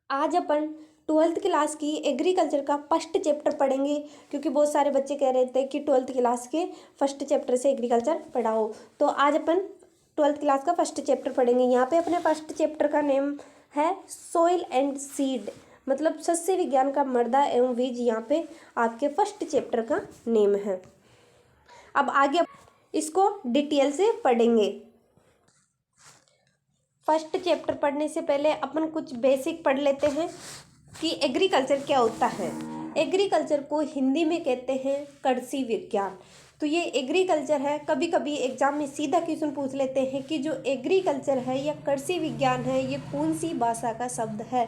आज अपन 12th class की agriculture का फर्स्ट चैप्टर पढ़ेंगे, क्योंकि बहुत सारे बच्चे कह रहे थे कि 12th क्लास के फर्स्ट चैप्टर से एग्रीकल्चर पढ़ाओ। तो आज अपन 12th क्लास का फर्स्ट चैप्टर पढ़ेंगे। यहाँ पे अपने फर्स्ट चैप्टर का नेम है सोइल एंड सीड, मतलब सस्य विज्ञान का मृदा एवं बीज। यहाँ पे आपके फर्स्ट चैप्टर का नेम है। अब आगे इसको डिटेल से पढ़ेंगे। फर्स्ट चैप्टर पढ़ने से पहले अपन कुछ बेसिक पढ़ लेते हैं कि एग्रीकल्चर क्या होता है। एग्रीकल्चर को हिंदी में कहते हैं कृषि विज्ञान। तो ये एग्रीकल्चर है। कभी कभी एग्जाम में सीधा क्वेश्चन पूछ लेते हैं कि जो एग्रीकल्चर है या कृषि विज्ञान है ये कौन सी भाषा का शब्द है।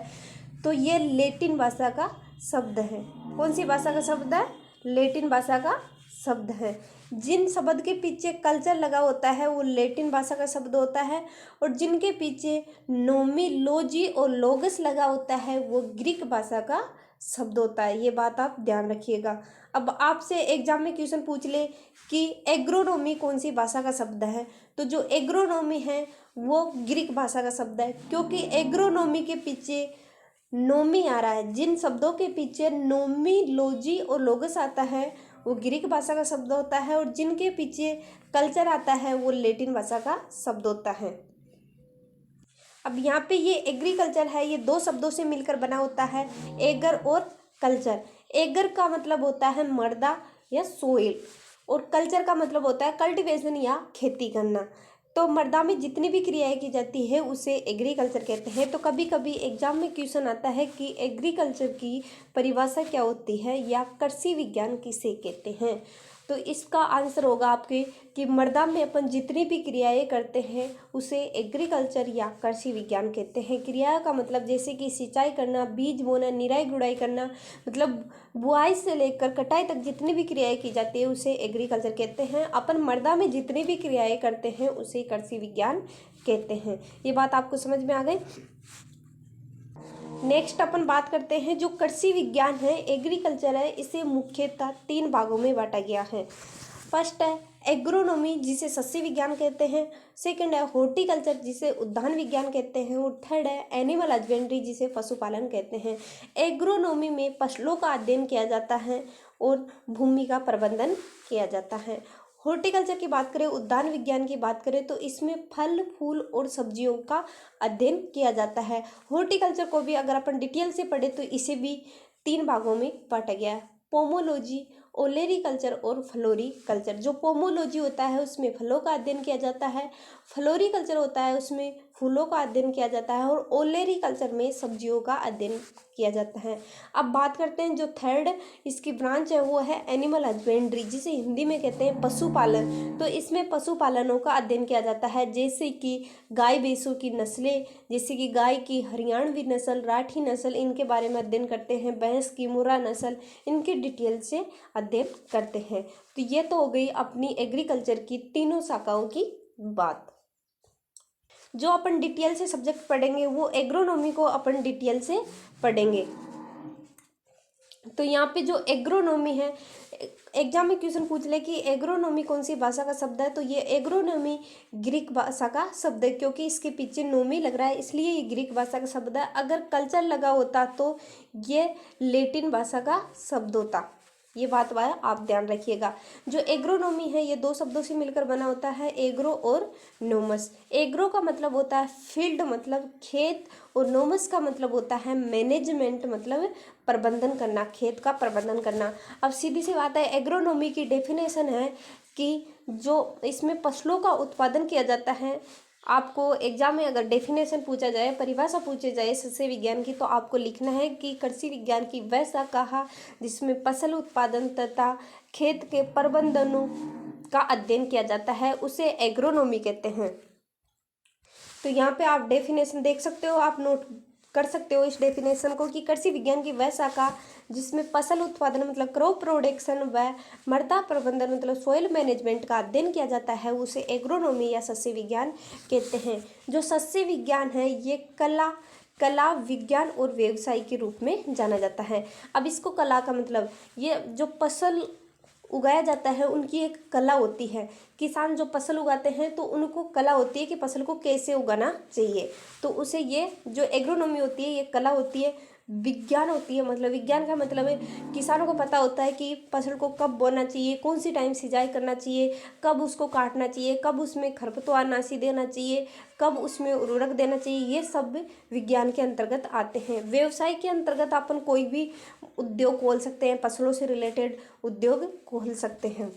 तो ये लैटिन भाषा का शब्द है। कौन सी भाषा का शब्द है? लैटिन भाषा का शब्द है। जिन शब्द के पीछे कल्चर लगा होता है वो लैटिन भाषा का शब्द होता है, और जिनके पीछे नोमिलॉजी और लोगस लगा होता है वो ग्रीक भाषा का शब्द होता है। ये बात आप ध्यान रखिएगा। अब आपसे एग्जाम में क्वेश्चन पूछ ले कि एग्रोनॉमी कौन सी भाषा का शब्द है, तो जो एग्रोनॉमी है वो ग्रीक भाषा का शब्द है, क्योंकि एग्रोनॉमी के पीछे नोमी आ रहा है। जिन शब्दों के पीछे नोमिलॉजी और लोगस आता है वो ग्रीक भाषा का शब्द होता है, और जिनके पीछे कल्चर आता है वो लैटिन भाषा का शब्द होता है। अब यहाँ पे ये एग्रीकल्चर है, ये दो शब्दों से मिलकर बना होता है, एगर और कल्चर। एगर का मतलब होता है मृदा या सोइल, और कल्चर का मतलब होता है कल्टीवेशन या खेती करना। तो मृदा में जितनी भी क्रियाएं की जाती है उसे एग्रीकल्चर कहते हैं। तो कभी कभी एग्जाम में क्वेश्चन आता है कि एग्रीकल्चर की परिभाषा क्या होती है या कृषि विज्ञान किसे कहते हैं। तो इसका आंसर होगा आपके कि मृदा में अपन जितनी भी क्रियाएं करते हैं उसे एग्रीकल्चर या कृषि विज्ञान कहते हैं। क्रिया का मतलब जैसे कि सिंचाई करना, बीज बोना, निराई गुड़ाई करना, मतलब बुआई से लेकर कटाई तक जितनी भी क्रियाएं की जाती है उसे एग्रीकल्चर कहते हैं। अपन मृदा में जितनी भी क्रियाएं करते हैं उसे कृषि विज्ञान कहते हैं। ये बात आपको समझ में आ गई। नेक्स्ट अपन बात करते हैं जो कृषि विज्ञान है, एग्रीकल्चर है, इसे मुख्यतः 3 भागों में बांटा गया है। फर्स्ट है एग्रोनॉमी जिसे सस्य विज्ञान कहते हैं, सेकंड है हॉर्टिकल्चर जिसे उद्यान विज्ञान कहते हैं, और थर्ड है एनिमल हस्बेंड्री जिसे पशुपालन कहते हैं। एग्रोनॉमी में फसलों का अध्ययन किया जाता है और भूमि का प्रबंधन किया जाता है। हॉर्टिकल्चर की बात करें, उद्यान विज्ञान की बात करें, तो इसमें फल फूल और सब्जियों का अध्ययन किया जाता है। हॉर्टिकल्चर को भी अगर अपन डिटेल से पढ़े तो इसे भी 3 भागों में बांटा गया है, पोमोलॉजी, ओलेरीकल्चर और फ्लोरीकल्चर। जो पोमोलॉजी होता है उसमें फलों का अध्ययन किया जाता है, फ्लोरीकल्चर होता है उसमें फूलों का अध्ययन किया जाता है, और ओलेरीकल्चर में सब्जियों का अध्ययन किया जाता है। अब बात करते हैं जो थर्ड इसकी ब्रांच है वो है एनिमल हस्बेंड्री जिसे हिंदी में कहते हैं पशुपालन। तो इसमें पशुपालनों का अध्ययन किया जाता है, जैसे कि गाय भैंसों की नस्लें, जैसे कि गाय की हरियाणवी नस्ल, राठी नस्ल, इनके बारे में अध्ययन करते हैं। भैंस की मुर्रा नस्ल, इनके डिटेल से अध्ययन करते हैं। तो ये तो हो गई अपनी एग्रीकल्चर की तीनों शाखाओं की बात। जो अपन डिटेल से सब्जेक्ट पढ़ेंगे वो एग्रोनॉमी को अपन डिटेल से पढ़ेंगे। तो यहाँ पे जो एग्रोनॉमी है, एग्जाम में क्वेश्चन पूछ ले कि एग्रोनॉमी कौन सी भाषा का शब्द है, तो ये एग्रोनॉमी ग्रीक भाषा का शब्द है, क्योंकि इसके पीछे नोमी लग रहा है इसलिए ये ग्रीक भाषा का शब्द है। अगर कल्चर लगा होता तो ये लैटिन भाषा का शब्द होता। ये बात आप ध्यान रखिएगा। जो एग्रोनॉमी है ये 2 शब्दों से मिलकर बना होता है, एग्रो और नोमस। एग्रो का मतलब होता है फील्ड मतलब खेत, और नोमस का मतलब होता है मैनेजमेंट मतलब प्रबंधन करना, खेत का प्रबंधन करना। अब सीधी सी बात है, एग्रोनॉमी की डेफिनेशन है कि जो इसमें फसलों का उत्पादन किया जाता है। आपको एग्जाम में अगर डेफिनेशन पूछा जाए, परिभाषा पूछे जाए सस्य विज्ञान की, तो आपको लिखना है कि कृषि विज्ञान की वह शाखा जिसमें फसल उत्पादन तथा खेत के प्रबंधनों का अध्ययन किया जाता है उसे एग्रोनॉमी कहते हैं। तो यहाँ पे आप डेफिनेशन देख सकते हो, आप नोट कर सकते हो इस डेफिनेशन को कि कृषि विज्ञान की वह शाखा जिसमें फसल उत्पादन मतलब क्रॉप प्रोडक्शन व मृदा प्रबंधन मतलब सॉइल मैनेजमेंट का अध्ययन किया जाता है उसे एग्रोनॉमी या सस्य विज्ञान कहते हैं। जो सस्य विज्ञान है ये कला विज्ञान और व्यवसाय के रूप में जाना जाता है। अब इसको कला का मतलब ये जो फसल उगाया जाता है उनकी एक कला होती है। किसान जो फसल उगाते हैं तो उनको कला होती है कि फसल को कैसे उगाना चाहिए। तो उसे ये जो एग्रोनॉमी होती है ये कला होती है, विज्ञान होती है। मतलब विज्ञान का मतलब है किसानों को पता होता है कि फसल को कब बोना चाहिए, कौन सी टाइम सिंचाई करना चाहिए, कब उसको काटना चाहिए, कब उसमें खरपतवार नाशी देना चाहिए, कब उसमें उर्वरक देना चाहिए। ये सब विज्ञान के अंतर्गत आते हैं। व्यवसाय के अंतर्गत अपन कोई भी उद्योग खोल सकते हैं, फसलों से रिलेटेड उद्योग खोल सकते हैं।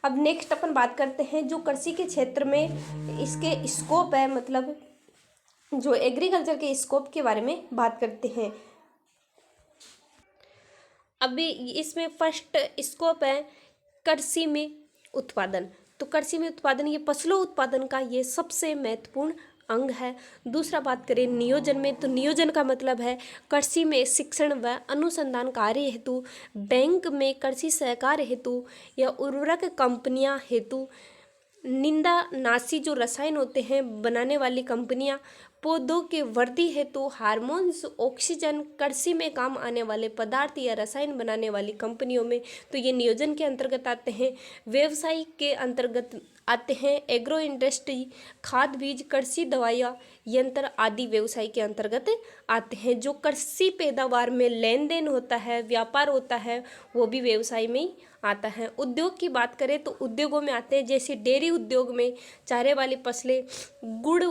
अब नेक्स्ट अपन बात करते हैं जो कृषि के क्षेत्र में इसके स्कोप है, मतलब जो एग्रीकल्चर के स्कोप के बारे में बात करते हैं। अभी इसमें फर्स्ट स्कोप है कृषि में उत्पादन। तो कृषि में उत्पादन ये फसलों उत्पादन का ये सबसे महत्वपूर्ण अंग है। दूसरा बात करें नियोजन में, तो नियोजन का मतलब है कृषि में शिक्षण व अनुसंधान कार्य हेतु, बैंक में कृषि सहकार हेतु या उर्वरक कंपनियां हेतु, निंदा नाशी जो रसायन होते हैं बनाने वाली कंपनियां, पौधों के वृद्धि हेतु हार्मोन्स, ऑक्सीजन, कृषि में काम आने वाले पदार्थ या रसायन बनाने वाली कंपनियों में, तो ये नियोजन के अंतर्गत आते हैं। व्यवसाय के अंतर्गत आते हैं एग्रो इंडस्ट्री, खाद बीज, कृषि दवाइयाँ, यंत्र आदि व्यवसाय के अंतर्गत आते हैं। जो कृषि पैदावार में लेन देन होता है, व्यापार होता है, वो भी व्यवसाय में ही आता है। उद्योग की बात करें तो उद्योगों में आते हैं जैसे डेयरी उद्योग में चारे वाली फसलें, गुड़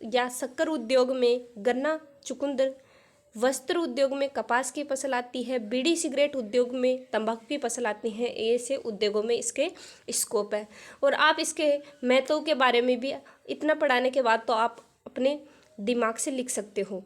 या शक्कर उद्योग में गन्ना, चुकंदर, वस्त्र उद्योग में कपास की फसल आती है, बीड़ी सिगरेट उद्योग में तंबाकू की फसल आती है। ऐसे उद्योगों में इसके स्कोप है। और आप इसके महत्व के बारे में भी इतना पढ़ाने के बाद तो आप अपने दिमाग से लिख सकते हो।